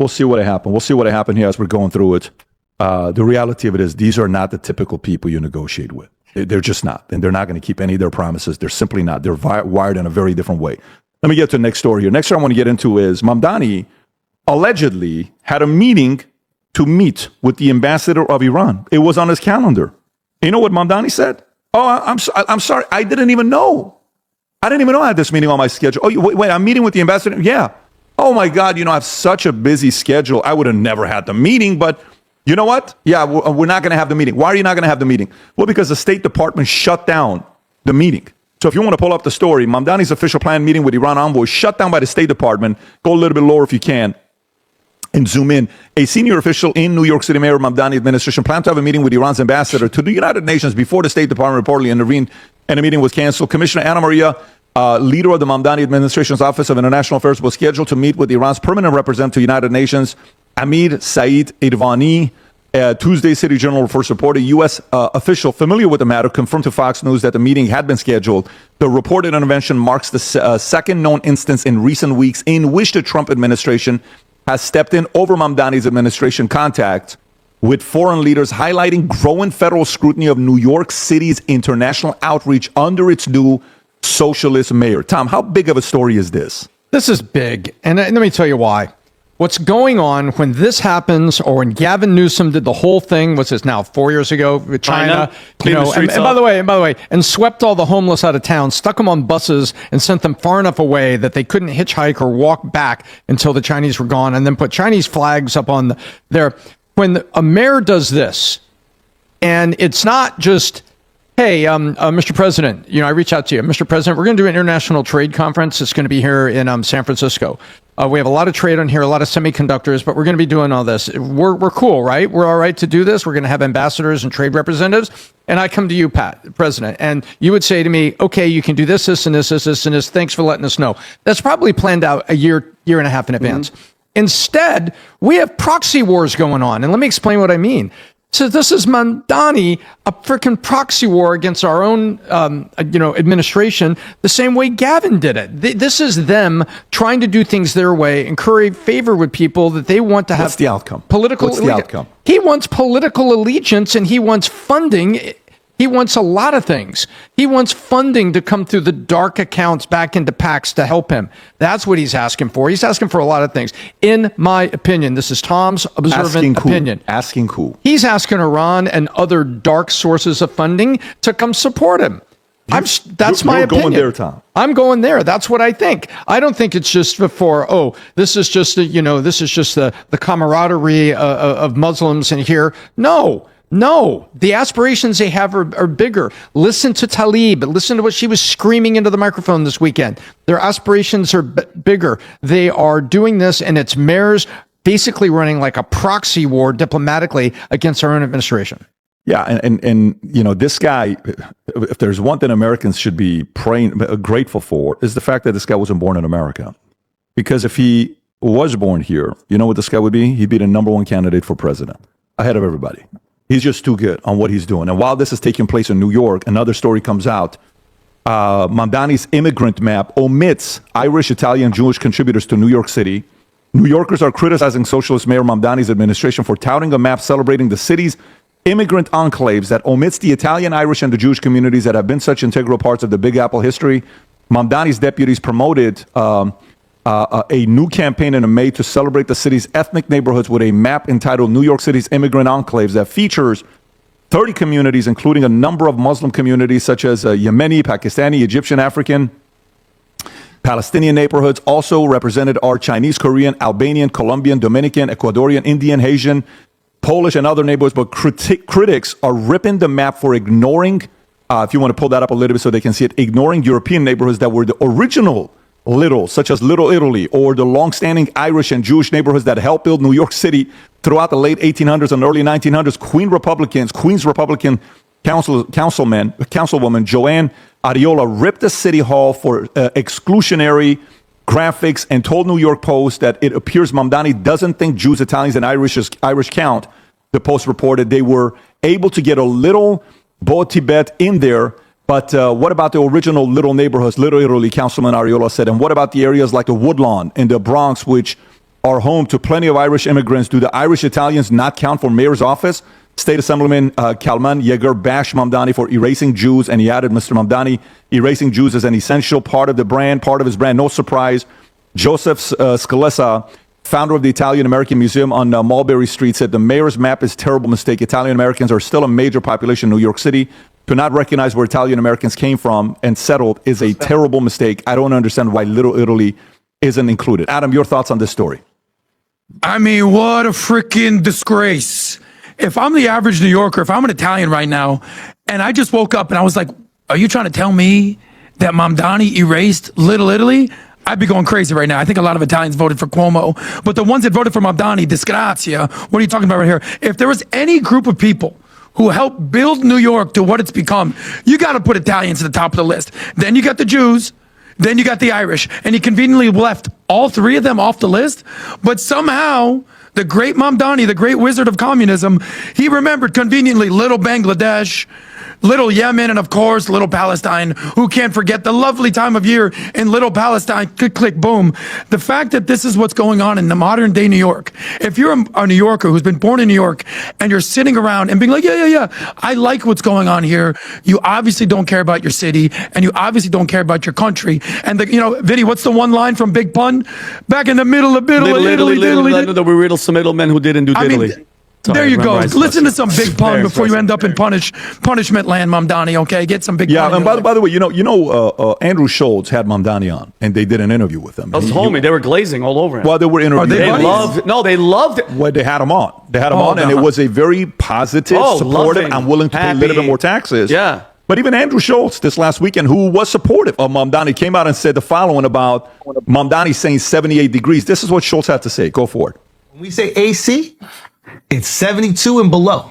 We'll see what happened. We'll see what happened here as we're going through it. The reality of it is these are not the typical people you negotiate with. They're just not. And they're not going to keep any of their promises. They're simply not. They're wired in a very different way. Let me get to the next story here. Next story I want to get into is Mamdani allegedly had a meeting to meet with the ambassador of Iran. It was on his calendar. You know what Mamdani said? Oh, I'm sorry. I didn't even know. I didn't even know I had this meeting on my schedule. Oh, wait, I'm meeting with the ambassador? Yeah. Oh, my God, I have such a busy schedule. I would have never had the meeting, but you know what? Yeah, we're not going to have the meeting. Why are you not going to have the meeting? Well, because the State Department shut down the meeting. So if you want to pull up the story, Mamdani's official planned meeting with Iran envoy shut down by the State Department. Go a little bit lower if you can and zoom in. A senior official in New York City Mayor Mamdani administration planned to have a meeting with Iran's ambassador to the United Nations before the State Department reportedly intervened and the meeting was canceled. Commissioner Anna Maria, leader of the Mamdani administration's Office of International Affairs, was scheduled to meet with Iran's permanent representative to the United Nations, Amir Saeed Irvani. Tuesday, City Journal first reported a U.S. Official familiar with the matter confirmed to Fox News that the meeting had been scheduled. The reported intervention marks the second known instance in recent weeks in which the Trump administration has stepped in over Mamdani's administration contact with foreign leaders, highlighting growing federal scrutiny of New York City's international outreach under its new socialist mayor. Tom, how big of a story is this? This is big, and let me tell you why. What's going on when this happens, or when Gavin Newsom did the whole thing, what's this now, 4 years ago with China, and by the way, and swept all the homeless out of town, stuck them on buses and sent them far enough away that they couldn't hitchhike or walk back until the Chinese were gone, and then put Chinese flags up on there. When a mayor does this, and it's not just, hey, Mr. President, I reach out to you, Mr. President, we're going to do an international trade conference. It's going to be here in San Francisco. We have a lot of trade on here, a lot of semiconductors, but we're going to be doing all this. We're cool, right? We're all right to do this. We're going to have ambassadors and trade representatives. And I come to you, Pat, President, and you would say to me, okay, you can do this, this, and this, this, this, and this. Thanks for letting us know. That's probably planned out a year and a half in advance. Mm-hmm. Instead, we have proxy wars going on. And let me explain what I mean. So this is Mamdani, a freaking proxy war against our own, administration, the same way Gavin did it. This is them trying to do things their way and curry favor with people that they want to have. What's the outcome? What's the outcome? He wants political allegiance, and he wants funding. He wants a lot of things. He wants funding to come through the dark accounts back into PACs to help him. That's what he's asking for. He's asking for a lot of things. In my opinion, this is Tom's observant opinion. Asking who? He's asking Iran and other dark sources of funding to come support him. That's my opinion. Going there, Tom. I'm going there. That's what I think. I don't think it's just for, this is just the camaraderie of Muslims in here. No, the aspirations they have are bigger. Listen to Tlaib. Listen to what she was screaming into the microphone this weekend. Their aspirations are bigger. They are doing this, and it's mayors basically running like a proxy war diplomatically against our own administration. Yeah, and this guy, if there's one thing Americans should be grateful for, is the fact that this guy wasn't born in America. Because if he was born here, you know what this guy would be? He'd be the number one candidate for president, ahead of everybody. He's just too good on what he's doing. And while this is taking place in New York, another story comes out. Mamdani's immigrant map omits Irish, Italian, Jewish contributors to New York City. New Yorkers are criticizing Socialist Mayor Mamdani's administration for touting a map celebrating the city's immigrant enclaves that omits the Italian, Irish, and the Jewish communities that have been such integral parts of the Big Apple history. Mamdani's deputies promoted a new campaign in May to celebrate the city's ethnic neighborhoods with a map entitled New York City's Immigrant Enclaves that features 30 communities, including a number of Muslim communities such as Yemeni, Pakistani, Egyptian, African, Palestinian neighborhoods. Also represented are Chinese, Korean, Albanian, Colombian, Dominican, Ecuadorian, Indian, Haitian, Polish, and other neighborhoods. But critics are ripping the map for ignoring, if you want to pull that up a little bit so they can see it, ignoring European neighborhoods that were the original such as Little Italy, or the long-standing Irish and Jewish neighborhoods that helped build New York City throughout the late 1800s and early 1900s. Queens Republican Councilwoman Joanne Ariola ripped the city hall for exclusionary graphics and told New York Post that it appears Mamdani doesn't think Jews, Italians, and Irish count. The Post reported they were able to get a little Bo Tibet in there. But what about the original little neighborhoods, Little Italy, Councilman Ariola said, and what about the areas like the Woodlawn in the Bronx, which are home to plenty of Irish immigrants. Do the Irish Italians not count for mayor's office? State Assemblyman Kalman Yeager bashed Mamdani for erasing Jews, and he added, Mr. Mamdani, erasing Jews is an essential part of the brand, part of his brand. No surprise. Joseph Scalessa, founder of the Italian-American Museum on Mulberry Street, said the mayor's map is a terrible mistake. Italian-Americans are still a major population in New York City. To not recognize where Italian-Americans came from and settled is a terrible mistake. I don't understand why Little Italy isn't included. Adam, your thoughts on this story? I mean, what a freaking disgrace. If I'm the average New Yorker, if I'm an Italian right now, and I just woke up and I was like, are you trying to tell me that Mamdani erased Little Italy? I'd be going crazy right now. I think a lot of Italians voted for Cuomo, but the ones that voted for Mamdani, disgrazia, what are you talking about right here? If there was any group of people who helped build New York to what it's become, you got to put Italians at the top of the list. Then you got the Jews, then you got the Irish, and he conveniently left all three of them off the list. But somehow, the great Mamdani, the great wizard of communism, he remembered conveniently little Bangladesh, little Yemen, and of course, little Palestine. Who can't forget the lovely time of year in little Palestine? Click, click, boom. The fact that this is what's going on in the modern day New York. If you're a New Yorker who's been born in New York and you're sitting around and being like, yeah, I like what's going on here. You obviously don't care about your city, and you obviously don't care about your country. And Vinny, what's the one line from Big Pun? Back in the middle of Italy, the riddle some middlemen who didn't do diddly. There you go. Listen to some Big Pun before you end up in punishment land, Mamdani. Okay, get some Big Pun. Yeah, and by the way, Andrew Schultz had Mamdani on, and they did an interview with him. That's homie. They were glazing all over him. Well, they were interviewing. They loved it. Well, they had him on. And it was a very positive, supportive. I'm willing to pay a little bit more taxes. Yeah. But even Andrew Schultz this last weekend, who was supportive of Mamdani, came out and said the following about Mamdani saying 78 degrees. This is what Schultz had to say. Go for it. When we say AC, it's 72 and below.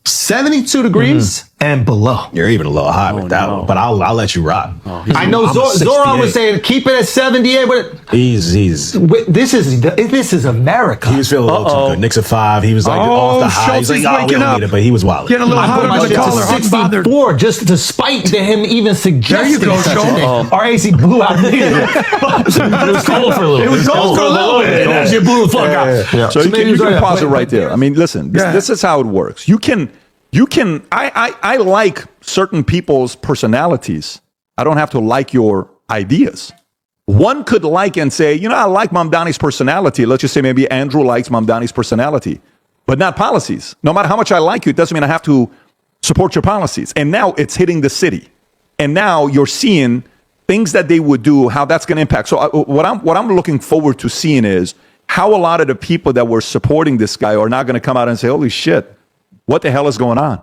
72 degrees and below. You're even a little high with that one, but I'll let you rock. I know Zoran was saying keep it at 78, but he's this is America. He was feeling a little too good. Knicks at 5. He was like off the high. He's like, we don't need it, but he was wild. Getting a little hot under the collar. 64, just despite him even suggesting such a thing. Our AC blew out. It was cold for a little bit. It was cold for a little bit. It actually blew the fuck out. Yeah. So you can pause it right there. I mean, listen, this is how it works. I like certain people's personalities. I don't have to like your ideas. One could like and say, I like Mamdani's personality. Let's just say maybe Andrew likes Mamdani's personality, but not policies. No matter how much I like you, it doesn't mean I have to support your policies. And now it's hitting the city. And now you're seeing things that they would do, how that's going to impact. So what I'm looking forward to seeing is how a lot of the people that were supporting this guy are not going to come out and say, holy shit, what the hell is going on?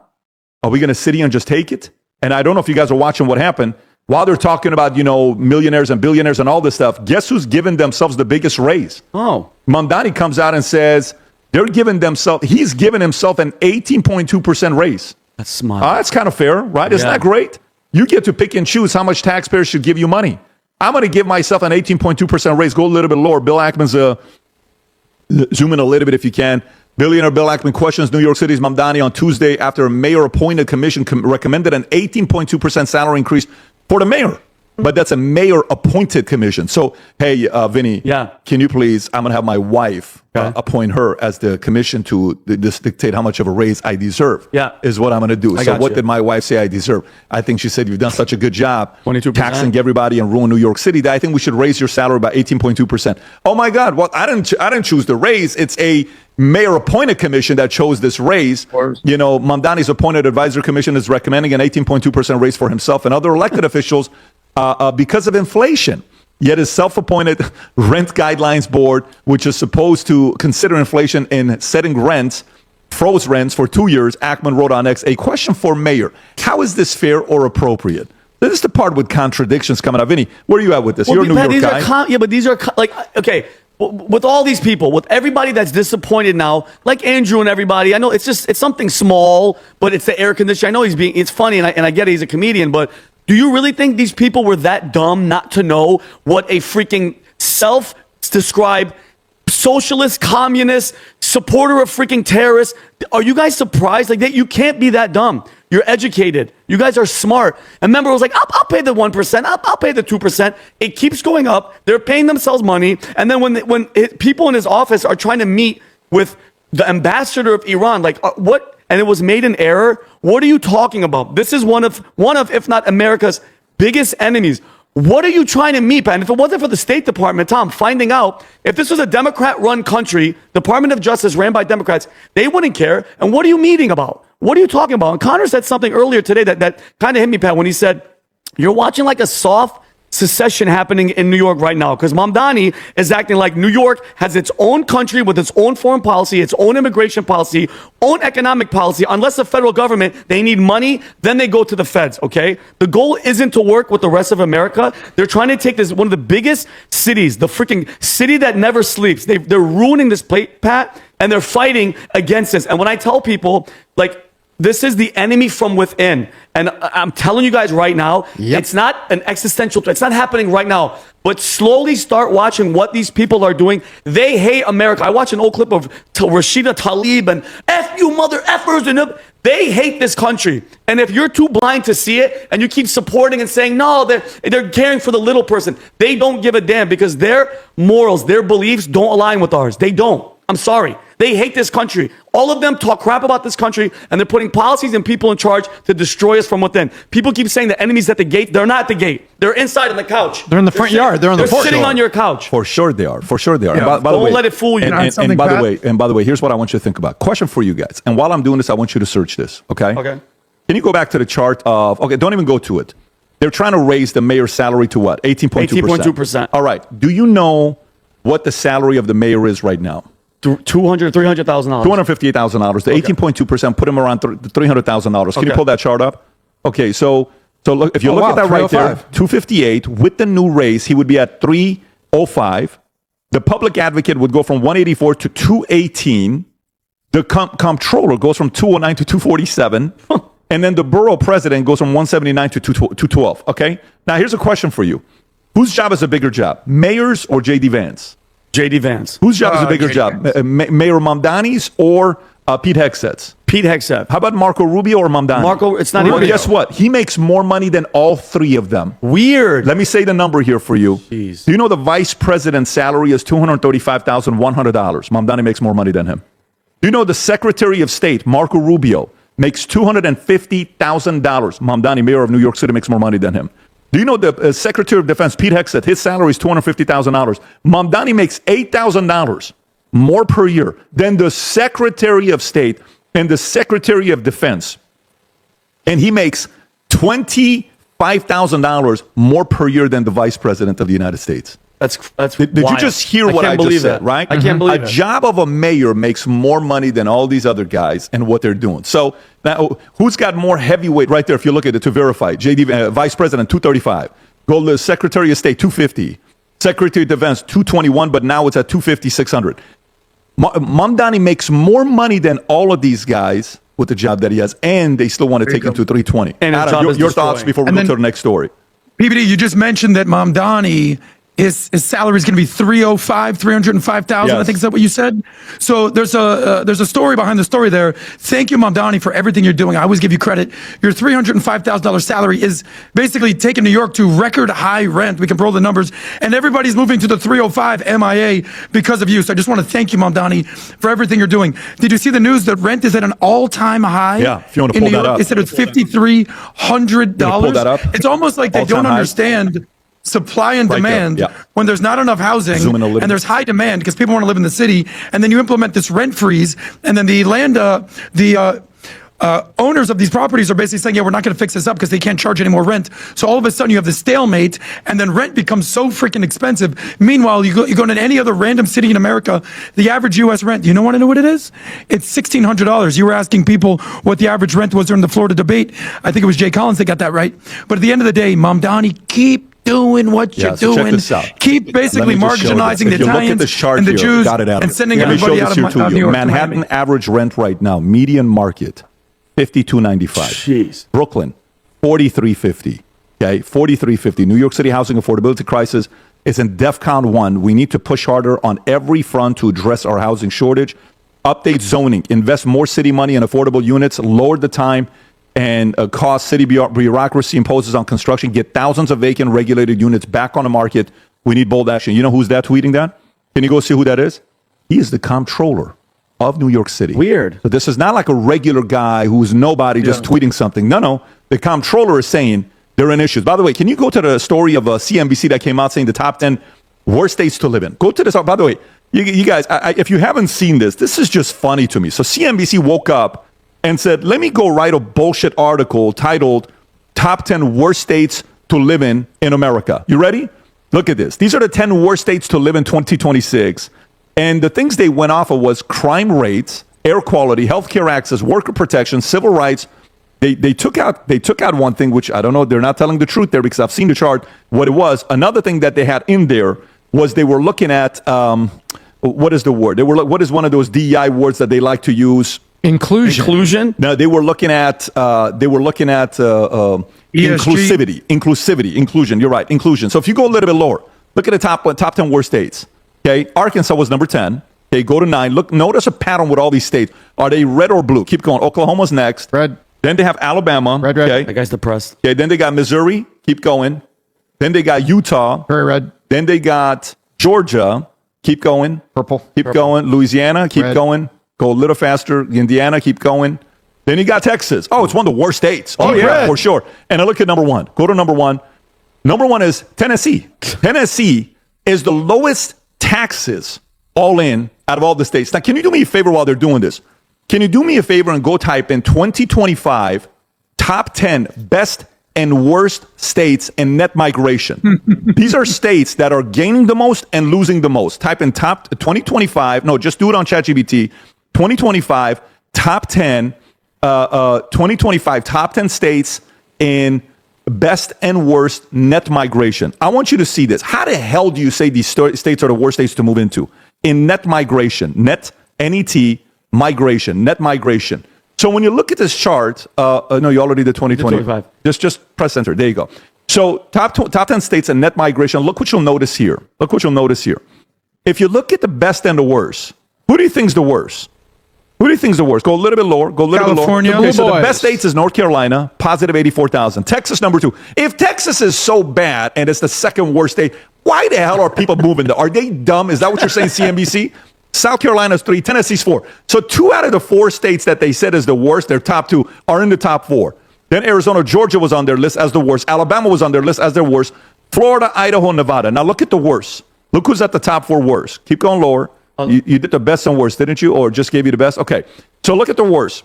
Are we going to sit here and just take it? And I don't know if you guys are watching what happened. While they're talking about, millionaires and billionaires and all this stuff, guess who's giving themselves the biggest raise? Mamdani comes out and says he's giving himself an 18.2% raise. That's smart. That's kind of fair, right? Isn't that great? You get to pick and choose how much taxpayers should give you money. I'm going to give myself an 18.2% raise. Go a little bit lower. Bill Ackman's zoom in a little bit if you can. Billionaire Bill Ackman questions New York City's Mamdani on Tuesday after a mayor-appointed commission recommended an 18.2% salary increase for the mayor. But that's a mayor-appointed commission. So, hey, Vinny, can you please, I'm going to have my wife appoint her as the commission to dictate how much of a raise I deserve, is what I'm going to do. So what did my wife say I deserve? I think she said, you've done such a good job 22%. Taxing everybody and ruin New York City that I think we should raise your salary by 18.2%. Oh, my God. Well, I didn't choose the raise. It's a mayor-appointed commission that chose this raise. Mamdani's appointed advisory commission is recommending an 18.2% raise for himself and other elected officials because of inflation. Yet his self-appointed rent guidelines board, which is supposed to consider inflation in setting rents, froze rents for 2 years. Ackman wrote on X, a question for mayor. How is this fair or appropriate? This is the part with contradictions coming up. Vinny, where are you at with this? You're a New York guy. But these are okay. With all these people, with everybody that's disappointed now, like Andrew and everybody, I know it's something small, but it's the air conditioning. I know it's funny, and I get it, he's a comedian, but do you really think these people were that dumb not to know what a freaking self-described socialist, communist, supporter of freaking terrorists? Are you guys surprised? Like that, you can't be that dumb. You're educated. You guys are smart. And remember, it was like, I'll pay the 1%. I'll pay the 2%. It keeps going up. They're paying themselves money. And then when people in his office are trying to meet with the ambassador of Iran, like what? And it was made in error. What are you talking about? This is one of, if not America's biggest enemies. What are you trying to meet? And if it wasn't for the State Department, Tom, finding out if this was a Democrat-run country, Department of Justice ran by Democrats, they wouldn't care. And what are you meeting about? What are you talking about? And Connor said something earlier today that kind of hit me, Pat, when he said, you're watching like a soft secession happening in New York right now, because Mamdani is acting like New York has its own country with its own foreign policy, its own immigration policy, own economic policy. Unless the federal government, they need money, then they go to the feds, okay? The goal isn't to work with the rest of America. They're trying to take this, one of the biggest cities, the freaking city that never sleeps. They're ruining this plate, Pat, and they're fighting against this. And when I tell people, like, this is the enemy from within. And I'm telling you guys right now, it's not an existential threat. It's not happening right now. But slowly start watching what these people are doing. They hate America. I watched an old clip of Rashida Tlaib and F you mother effers. And they hate this country. And if you're too blind to see it and you keep supporting and saying, no, they're caring for the little person, they don't give a damn because their morals, their beliefs don't align with ours. They don't. I'm sorry. They hate this country. All of them talk crap about this country, and they're putting policies and people in charge to destroy us from within. People keep saying the enemy's at the gate. They're not at the gate. They're inside on the couch. They're in the front yard. They're on the porch. They're sitting on your couch. For sure they are. For sure they are. Yeah. And by the way, don't let it fool you. And by the way, here's what I want you to think about. Question for you guys. And while I'm doing this, I want you to search this. Okay. Okay. Can you go back to the chart of? Okay. Don't even go to it. They're trying to raise the mayor's salary to what? 18.2%. 18.2%. All right. Do you know what the salary of the mayor is right now? $300,000. $258,000. The 18.2% put him around $300,000. Can you pull that chart up? Okay, so look, if you look at that right there, 258 with the new raise, he would be at 305. The public advocate would go from 184 to 218. The comptroller goes from 209 to 247. And then the borough president goes from 179 to 212. Okay, now here's a question for you: whose job is a bigger job, mayor's or J.D. Vance? J.D. Vance. Whose job is a bigger job, Mayor Mamdani's or Pete Hegseth's? Pete Hegseth. How about Marco Rubio or Mamdani? Marco, it's not Well, even. guess what? He makes more money than all three of them. Weird. Let me say the number here for you. Jeez. Do you know the vice president's salary is $235,100? Mamdani makes more money than him. Do you know the Secretary of State, Marco Rubio, makes $250,000? Mamdani, mayor of New York City, makes more money than him. Do you know the Secretary of Defense, Pete Hegseth, his salary is $250,000. Mamdani makes $8,000 more per year than the Secretary of State and the Secretary of Defense. And he makes $25,000 more per year than the Vice President of the United States. Did you just hear what I just said, right? I can't believe it. A job of a mayor makes more money than all these other guys and what they're doing. So now, who's got more heavyweight right there? If you look at it to verify, Vice President 235, go to Secretary of State 250, Secretary of Defense 221, but now it's at 250, 600. Mamdani makes more money than all of these guys with the job that he has, and they still want to take him to 320. And Adam, your thoughts before we go to the next story? PBD, you just mentioned that Mamdani, his salary is going to be $305,000. Yes. I think is that what you said? So there's a story behind the story there. Thank you, Mamdani, for everything you're doing. I always give you credit. Your $305,000 salary is basically taking New York to record high rent. We can roll the numbers, and everybody's moving to the 305 MIA because of you. So I just want to thank you, Mamdani, for everything you're doing. Did you see the news that rent is at an all-time high? Yeah, if you want to pull that up. They said it's $5,300. Pull that up. It's almost like they don't understand supply and demand when there's not enough housing and there's high demand because people want to live in the city, and then you implement this rent freeze, and then the owners of these properties are basically saying, yeah, we're not going to fix this up because they can't charge any more rent. So all of a sudden you have this stalemate, and then rent becomes so freaking expensive. Meanwhile, you go to any other random city in America, the average U.S. rent, you want to know what it is? It's $1,600. You were asking people what the average rent was during the Florida debate. I think it was Jay Collins that got that right. But at the end of the day, Mamdani, keep doing what you're so check doing. this out. Keep basically marginalizing the Italians and the Jews and sending everybody out of New York. Manhattan average rent right now, median market, $52.95. Jeez. Brooklyn, $43.50. Okay, $43.50. New York City housing affordability crisis is in DEFCON 1. We need to push harder on every front to address our housing shortage. Update zoning, invest more city money in affordable units, lower the time and cause city bureaucracy imposes on construction, get thousands of vacant regulated units back on the market. We need bold action. You know who's that tweeting that? Can you go see who that is? He is the comptroller of New York City. Weird. So this is not like a regular guy who's nobody just tweeting something. No. The comptroller is saying there are issues. By the way, can you go to the story of CNBC that came out saying the top 10 worst states to live in? Go to this. By the way, you guys, if you haven't seen this is just funny to me. So CNBC woke up and said, let me go write a bullshit article titled Top 10 Worst States to Live in America. You ready? Look at this. These are the 10 worst states to live in 2026. And the things they went off of was crime rates, air quality, healthcare access, worker protection, civil rights. They took out one thing, which I don't know. They're not telling the truth there because I've seen the chart. What it was, another thing that they had in there was they were looking at what is the word? What is one of those DEI words that they like to use? Inclusion. No, they were looking at inclusion. You're right, inclusion. So if you go a little bit lower, look at the top 10 worst states. Okay, Arkansas was number 10. Okay, go to 9. Look, notice a pattern with all these states. Are they red or blue? Keep going. Oklahoma's next. Red. Then they have Alabama. Red. Okay. That guy's depressed. Okay. Then they got Missouri. Keep going. Then they got Utah. Very red. Then they got Georgia. Keep going. Purple. Keep going. Louisiana. Keep Red. going. Go a little faster. Indiana. Keep going. Then you got Texas. Oh, it's one of the worst states. Oh, yeah, red. for sure. And I look at number 1. Go to number 1. Number 1 is Tennessee. Tennessee is the lowest taxes all in out of all the states. Now, can you do me a favor while they're doing this? Can you do me a favor and go type in 2025 top 10 best and worst states in net migration? These are states that are gaining the most and losing the most. Type in top 2025. No, just do it on ChatGPT. 2025 top 10. 2025 top 10 states in best and worst net migration. I want you to see this. How the hell do you say these states are the worst states to move into? In net migration, net, N-E-T, migration, net migration. So when you look at this chart, no, you already did 2025. Just press enter. There you go. So top 10 states in net migration. Look what you'll notice here. If you look at the best and the worst, who do you think is the worst? Go a little bit lower. California. Okay, so the best states is North Carolina, positive 84,000. Texas, number 2. If Texas is so bad and it's the second worst state, why the hell are people moving there? Are they dumb? Is that what you're saying, CNBC? South Carolina's 3, Tennessee's 4. So 2 out of the 4 states that they said is the worst, their top 2, are in the top 4. Then Arizona, Georgia was on their list as the worst. Alabama was on their list as their worst. Florida, Idaho, Nevada. Now look at the worst. Look who's at the top 4 worst. Keep going lower. You did the best and worst, didn't you? Or just gave you the best? Okay. So look at the worst.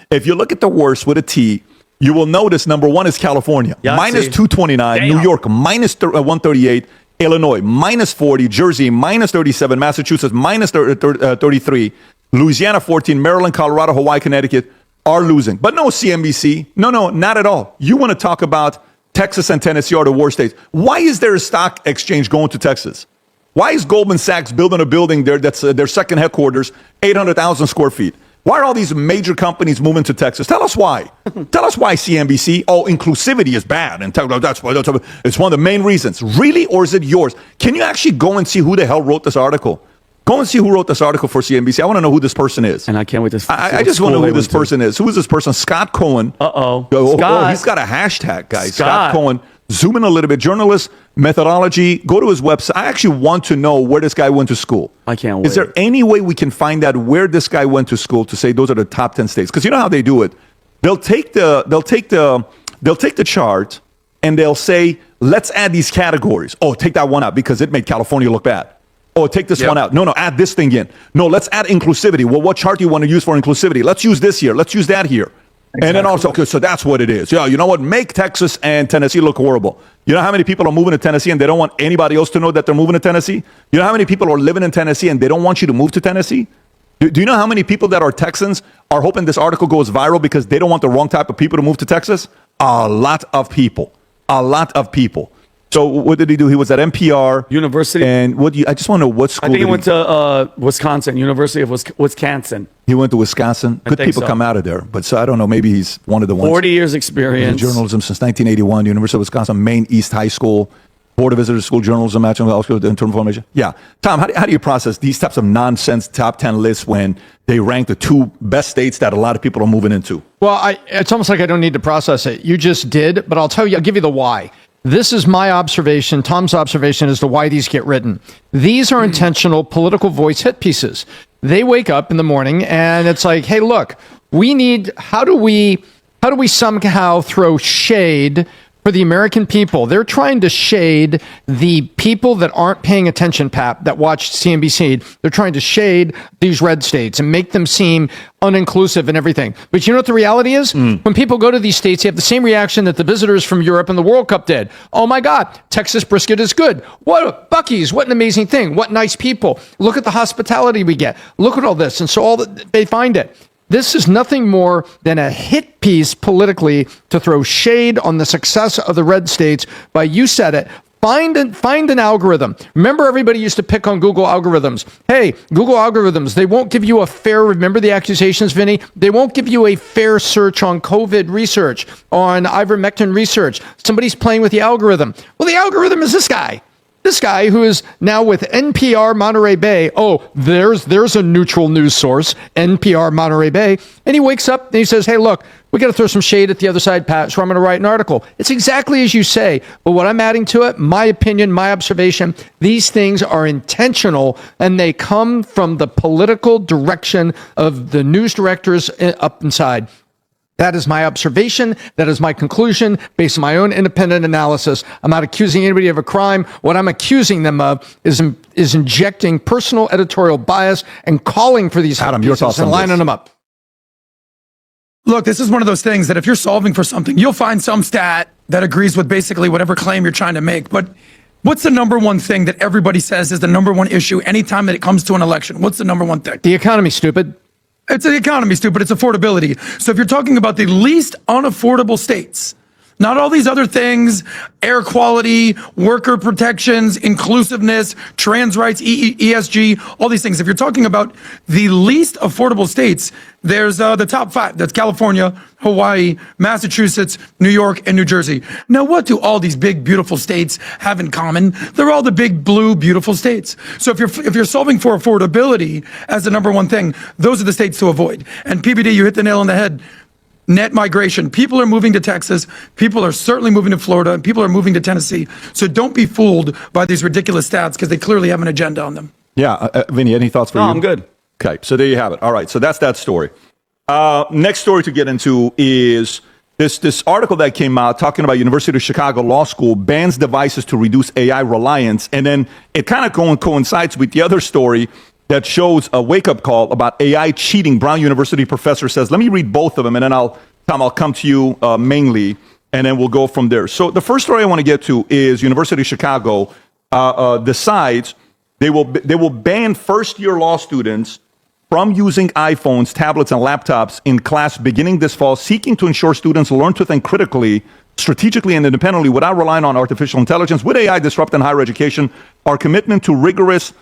If you look at the worst with a T, you will notice number 1 is California, minus 229. New York, minus 138. Illinois, minus 40. Jersey, minus 37. Massachusetts, minus 33. Louisiana, 14. Maryland, Colorado, Hawaii, Connecticut are losing. But no, CNBC. No, not at all. You want to talk about Texas and Tennessee are the worst states. Why is there a stock exchange going to Texas? Why is Goldman Sachs building a building there that's their second headquarters, 800,000 square feet? Why are all these major companies moving to Texas? Tell us why. Tell us why, CNBC. Oh, inclusivity is bad. And it's one of the main reasons. Really? Or is it yours? Can you actually go and see who the hell wrote this article? Go and see who wrote this article for CNBC. I want to know who this person is. And I can't wait to see I just want to know who this person is. Who is this person? Scott Cohen. Uh-oh. Oh, he's got a hashtag, guys. Scott Cohen. Zoom in a little bit. Journalist, methodology. Go to his website. I actually want to know where this guy went to school. I can't wait. Is there any way we can find out where this guy went to school to say those are the top 10 states? Because you know how they do it. They'll take the chart and they'll say, let's add these categories. Oh, take that one out because it made California look bad. Oh, take this one out. No, add this thing in. No, let's add inclusivity. Well, what chart do you want to use for inclusivity? Let's use this here. Let's use that here. Exactly. And then also, okay, so that's what it is. Yeah, you know what? Make Texas and Tennessee look horrible. You know how many people are moving to Tennessee and they don't want anybody else to know that they're moving to Tennessee? You know how many people are living in Tennessee and they don't want you to move to Tennessee? Do you know how many people that are Texans are hoping this article goes viral because they don't want the wrong type of people to move to Texas? A lot of people. So what did he do? He was at NPR University. And I just want to know what school. I think he went to Wisconsin, University of Wisconsin. He went to Wisconsin. Good people come out of there, but so I don't know. Maybe he's one of the ones. 40 years experience in journalism since 1981. University of Wisconsin, Maine East High School. Board of Visitors School Journalism, matching with internal formation. Yeah. Tom, how do you process these types of nonsense top 10 lists when they rank the 2 best states that a lot of people are moving into? Well, it's almost like I don't need to process it. You just did, but I'll give you the why. This is my observation, Tom's observation as to why these get written. These are intentional political voice hit pieces. They wake up in the morning and it's like, hey, look, how do we somehow throw shade for the American people? They're trying to shade the people that aren't paying attention, Pap, that watch CNBC. They're trying to shade these red states and make them seem uninclusive and everything. But you know what the reality is? When people go to these states, they have the same reaction that the visitors from Europe and the World Cup did. Oh my God, Texas brisket is good. Buc-ee's, what an amazing thing. What nice people. Look at the hospitality we get. Look at all this. And so they find it. This is nothing more than a hit piece politically to throw shade on the success of the red states by, you said it, find an algorithm. Remember, everybody used to pick on Google algorithms. Hey, Google algorithms, they won't give you a fair, remember the accusations, Vinny? They won't give you a fair search on COVID research, on ivermectin research. Somebody's playing with the algorithm. Well, the algorithm is this guy. This guy who is now with NPR Monterey Bay. Oh, there's a neutral news source, NPR Monterey Bay. And he wakes up and he says, hey, look, we got to throw some shade at the other side, Pat, so I'm going to write an article. It's exactly as you say. But what I'm adding to it, my opinion, my observation, these things are intentional and they come from the political direction of the news directors up inside. That is my observation. That is my conclusion based on my own independent analysis. I'm not accusing anybody of a crime. What I'm accusing them of is injecting personal editorial bias and calling for these Adam, your thoughts and on lining this? them up. Look, this is one of those things that if you're solving for something, you'll find some stat that agrees with basically whatever claim you're trying to make. But what's the number one thing that everybody says is the number one issue anytime that it comes to an election? What's the number one thing? The economy, stupid. It's the economy, stupid. It's affordability. So if you're talking about the least unaffordable states, not all these other things, air quality, worker protections, inclusiveness, trans rights, ESG, all these things. If you're talking about the least affordable states, there's the top 5. That's California, Hawaii, Massachusetts, New York, and New Jersey. Now, what do all these big, beautiful states have in common? They're all the big, blue, beautiful states. So if you're solving for affordability as the number one thing, those are the states to avoid. And PBD, you hit the nail on the head. Net migration. People are moving to Texas. People are certainly moving to Florida. And people are moving to Tennessee. So don't be fooled by these ridiculous stats because they clearly have an agenda on them. Yeah. Vinny, any thoughts for you? No, I'm good. Okay. So there you have it. All right. So that's that story. Next story to get into is this article that came out talking about University of Chicago Law School bans devices to reduce AI reliance. And then it kind of coincides with the other story that shows a wake-up call about AI cheating. Brown University professor says, let me read both of them, and then I'll come to you mainly, and then we'll go from there. So the first story I want to get to is University of Chicago decides they will ban first-year law students from using iPhones, tablets, and laptops in class beginning this fall, seeking to ensure students learn to think critically, strategically, and independently without relying on artificial intelligence. With AI disrupting higher education, our commitment to rigorous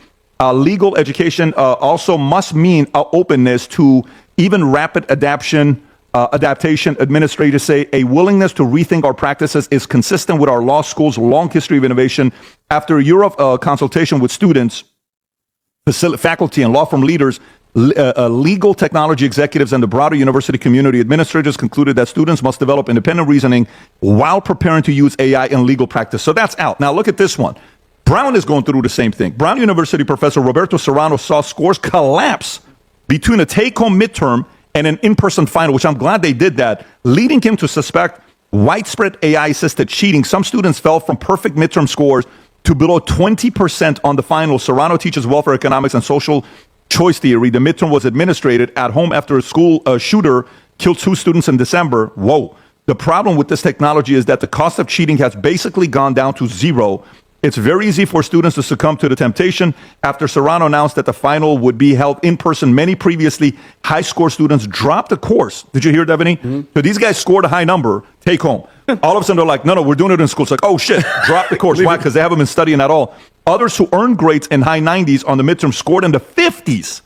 legal education also must mean openness to even rapid adaptation. Administrators say a willingness to rethink our practices is consistent with our law school's long history of innovation. After a year of consultation with students, faculty, and law firm leaders, legal technology executives, and the broader university community, administrators concluded that students must develop independent reasoning while preparing to use AI in legal practice. So that's out. Now look at this one. Brown is going through the same thing. Brown University professor Roberto Serrano saw scores collapse between a take-home midterm and an in-person final, which I'm glad they did that, leading him to suspect widespread AI-assisted cheating. Some students fell from perfect midterm scores to below 20% on the final. Serrano teaches welfare economics and social choice theory. The midterm was administered at home after a school shooter killed 2 students in December. Whoa. The problem with this technology is that the cost of cheating has basically gone down to zero. It's very easy for students to succumb to the temptation. After Serrano announced that the final would be held in person, many previously high-score students dropped the course. Did you hear that, Vinny? Mm-hmm. So these guys scored a high number, take home. All of a sudden, they're like, no, we're doing it in school. It's like, oh, shit, drop the course. Why? Because they haven't been studying at all. Others who earned grades in high 90s on the midterm scored in the 50s.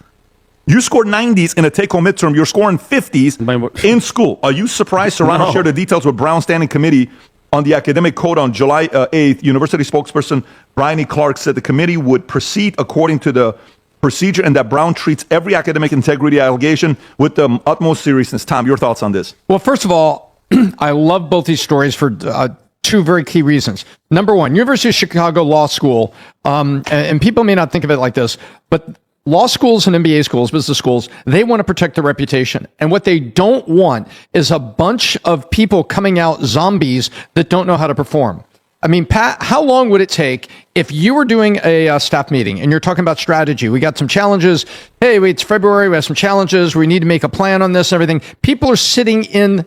You scored 90s in a take-home midterm. You're scoring 50s in school. Are you surprised? Serrano shared the details with Brown Standing Committee On the academic code on July 8th, university spokesperson Brian E. Clark said the committee would proceed according to the procedure and that Brown treats every academic integrity allegation with the utmost seriousness. Tom, your thoughts on this? Well, first of all, I love both these stories for two very key reasons. Number one, University of Chicago Law School, and people may not think of it like this, but law schools and MBA schools, business schools, they want to protect their reputation. And what they don't want is a bunch of people coming out zombies that don't know how to perform. I mean, Pat, how long would it take if you were doing a staff meeting and you're talking about strategy? We got some challenges. Hey, wait, it's February. We have some challenges. We need to make a plan on this and everything. People are sitting in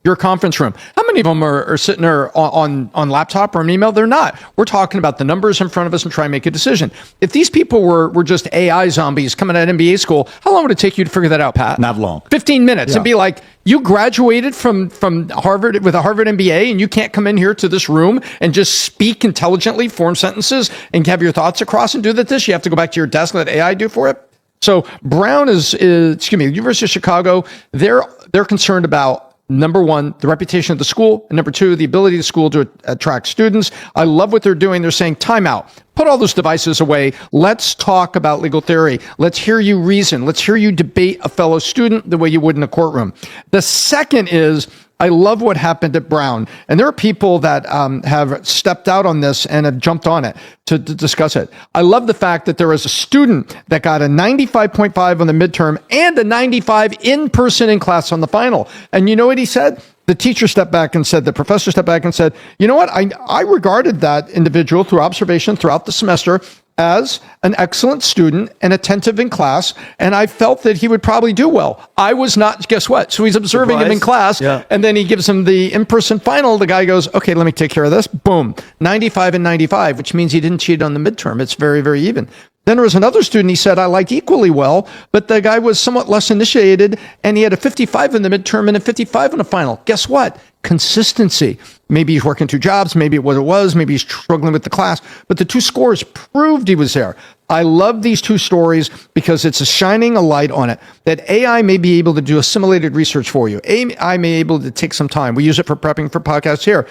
your conference room. How many of them are sitting there on laptop or an email? They're not. We're talking about the numbers in front of us and try and make a decision. If these people were just AI zombies coming out of MBA school, how long would it take you to figure that out, Pat? Not long. 15 minutes. And be like, you graduated from Harvard with a Harvard MBA and you can't come in here to this room and just speak intelligently, form sentences, and have your thoughts across and do this. You have to go back to your desk and let AI do for it. So Brown is University of Chicago, they're concerned about, number one, the reputation of the school, and number two, the ability of the school to attract students. I love what they're doing. They're saying, time out. Put all those devices away. Let's talk about legal theory. Let's hear you reason. Let's hear you debate a fellow student the way you would in a courtroom. The second is, I love what happened at Brown. And there are people that have stepped out on this and have jumped on it to discuss it. I love the fact that there was a student that got a 95.5 on the midterm and a 95 in person in class on the final. And you know what he said? The teacher stepped back and said, the professor stepped back and said, you know what? I regarded that individual through observation throughout the semester as an excellent student and attentive in class, and I felt that he would probably do well. I was not, guess what? So he's observing him in class, and then he gives him the in-person final. The guy goes, okay, let me take care of this. Boom, 95 and 95, which means he didn't cheat on the midterm. It's very, very even. Then there was another student he said I liked equally well, but the guy was somewhat less initiated, and he had a 55 in the midterm and a 55 in the final. Guess what? Consistency. Maybe he's working two jobs, maybe it was, maybe he's struggling with the class, but the two scores proved he was there. I love these two stories because it's shining a light on it that AI may be able to do assimilated research for you. AI may be able to take some time. We use it for prepping for podcasts here.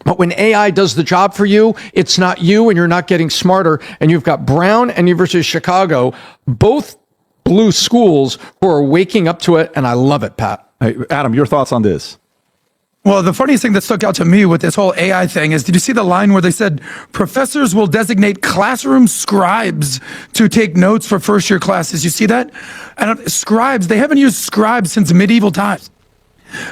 But when AI does the job for you, it's not you and you're not getting smarter. And you've got Brown and University of Chicago, both blue schools who are waking up to it. And I love it, Pat. Hey, Adam, your thoughts on this? Well, the funniest thing that stuck out to me with this whole AI thing is, did you see the line where they said professors will designate classroom scribes to take notes for first-year classes? You see that? And scribes, they haven't used scribes since medieval times.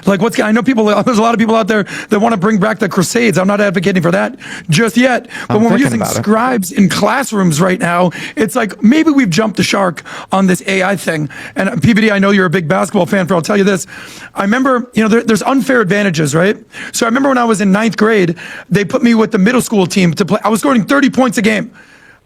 Like, I know there's a lot of people out there that want to bring back the Crusades. I'm not advocating for that just yet. But when we're using scribes in classrooms right now, it's like maybe we've jumped the shark on this AI thing. And PBD, I know you're a big basketball fan, I'll tell you this. I remember, there's unfair advantages, right? So I remember when I was in 9th grade, they put me with the middle school team to play. I was scoring 30 points a game.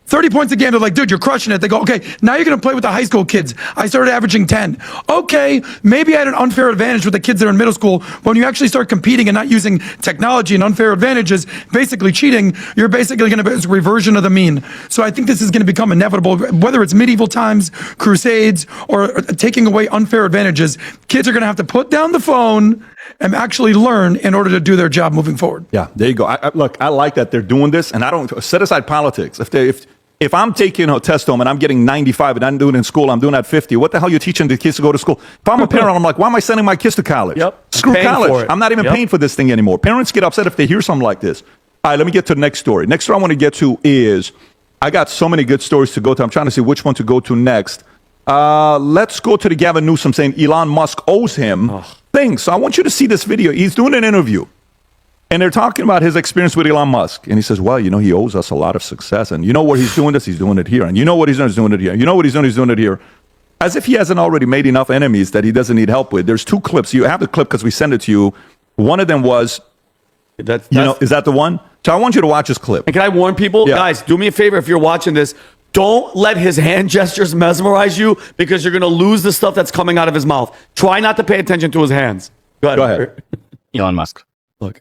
30 points a game. They're like, dude, you're crushing it. They go, okay, now you're going to play with the high school kids. I started averaging 10. Okay, maybe I had an unfair advantage with the kids that are in middle school. But when you actually start competing and not using technology and unfair advantages, basically cheating, you're basically going to be a reversion of the mean. So I think this is going to become inevitable, whether it's medieval times, Crusades, or taking away unfair advantages. Kids are going to have to put down the phone and actually learn in order to do their job moving forward. Yeah, there you go. Look, I like that they're doing this, and I don't set aside politics. If I'm taking a test home and I'm getting 95 and I'm doing it in school, I'm doing at 50. What the hell are you teaching the kids to go to school? If I'm a parent, I'm like, why am I sending my kids to college? Yep. Screw college. I'm not even paying for this thing anymore. Parents get upset if they hear something like this. All right, let me get to the next story. Next story I want to get to is, I got so many good stories to go to. I'm trying to see which one to go to next. Let's go to the Gavin Newsom saying Elon Musk owes him things. So I want you to see this video. He's doing an interview. And they're talking about his experience with Elon Musk. And he says, well, he owes us a lot of success. And you know where he's doing this? He's doing it here. And you know what he's doing? He's doing it here. You know what he's doing? He's doing it here. As if he hasn't already made enough enemies that he doesn't need help with. There's two clips. You have the clip because we sent it to you. One of them was, is that the one? So I want you to watch this clip. And can I warn people? Guys, do me a favor if you're watching this. Don't let his hand gestures mesmerize you because you're going to lose the stuff that's coming out of his mouth. Try not to pay attention to his hands. Go ahead. Elon Musk. Look.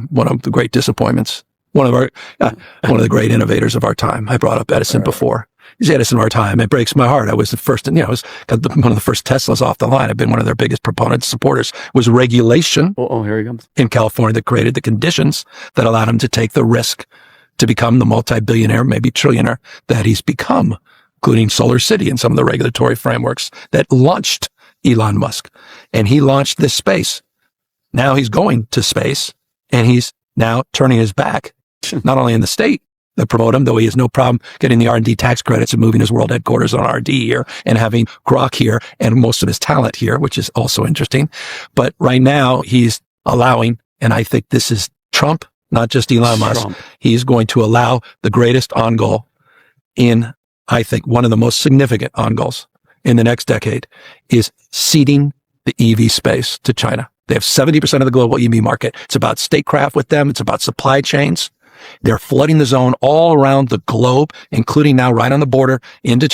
One of the great disappointments, one of the great innovators of our time. I brought up Edison before. He's Edison of our time. It breaks my heart. I was the first, I was got one of the first Teslas off the line. I've been one of their biggest proponents, supporters. Was regulation Here he comes. in California that created the conditions that allowed him to take the risk to become the multi-billionaire, maybe trillionaire that he's become, including Solar City and some of the regulatory frameworks that launched Elon Musk. And he launched this space. Now he's going to space, and he's now turning his back, not only in the state that promote him, though he has no problem getting the R&D tax credits and moving his world headquarters on R&D here and having Grok here and most of his talent here, which is also interesting. But right now he's allowing, and I think this is Trump, not just Elon Musk. He's going to allow the greatest on goal in, I think, one of the most significant on goals in the next decade is ceding the EV space to China. They have 70% of the global EV market. It's about statecraft with them. It's about supply chains. They're flooding the zone all around the globe, including now right on the border into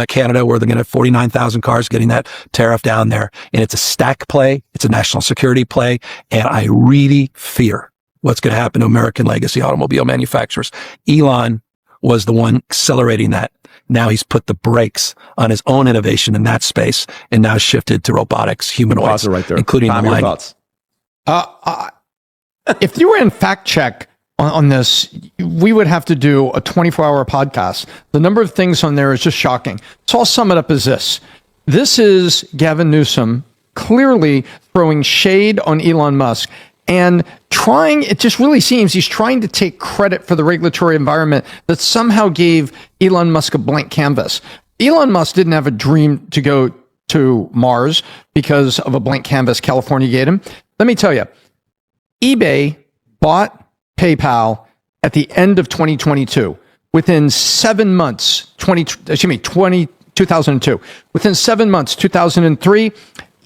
Canada, where they're going to have 49,000 cars getting that tariff down there. And it's a stack play. It's a national security play. And I really fear what's going to happen to American legacy automobile manufacturers. Elon was the one accelerating that. Now he's put the brakes on his own innovation in that space and now shifted to robotics, humanoids, right there. including Tom, the your line. thoughts? If you were in fact check on this, we would have to do a 24-hour podcast. The number of things on there is just shocking. So I'll sum it up as this. This is Gavin Newsom clearly throwing shade on Elon Musk and it just really seems he's trying to take credit for the regulatory environment that somehow gave Elon Musk a blank canvas. Elon Musk didn't have a dream to go to Mars because of a blank canvas California gave him. Let me tell you, eBay bought PayPal at the end of 2022. Within 7 months, 2002. Within 7 months, 2003,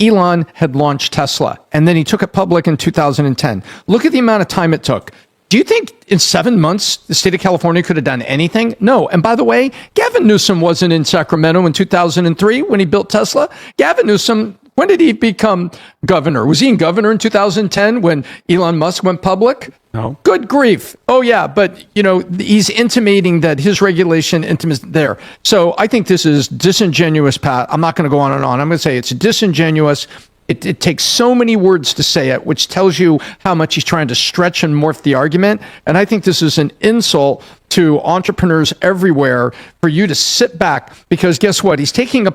Elon had launched Tesla, and then he took it public in 2010. Look at the amount of time it took. Do you think in 7 months, the state of California could have done anything? No. And by the way, Gavin Newsom wasn't in Sacramento in 2003 when he built Tesla. Gavin Newsom, when did he become governor? Was he in governor in 2010 when Elon Musk went public? No. Good grief. Oh, yeah. But, he's intimating that his regulation is there. So I think this is disingenuous, Pat. I'm not going to go on and on. I'm going to say it's disingenuous. It takes so many words to say it, which tells you how much he's trying to stretch and morph the argument. And I think this is an insult to entrepreneurs everywhere for you to sit back, because guess what? He's taking a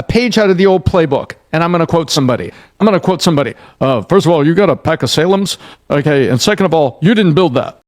page out of the old playbook. And I'm going to quote somebody. First of all, you got a pack of Salems. Okay. And second of all, you didn't build that.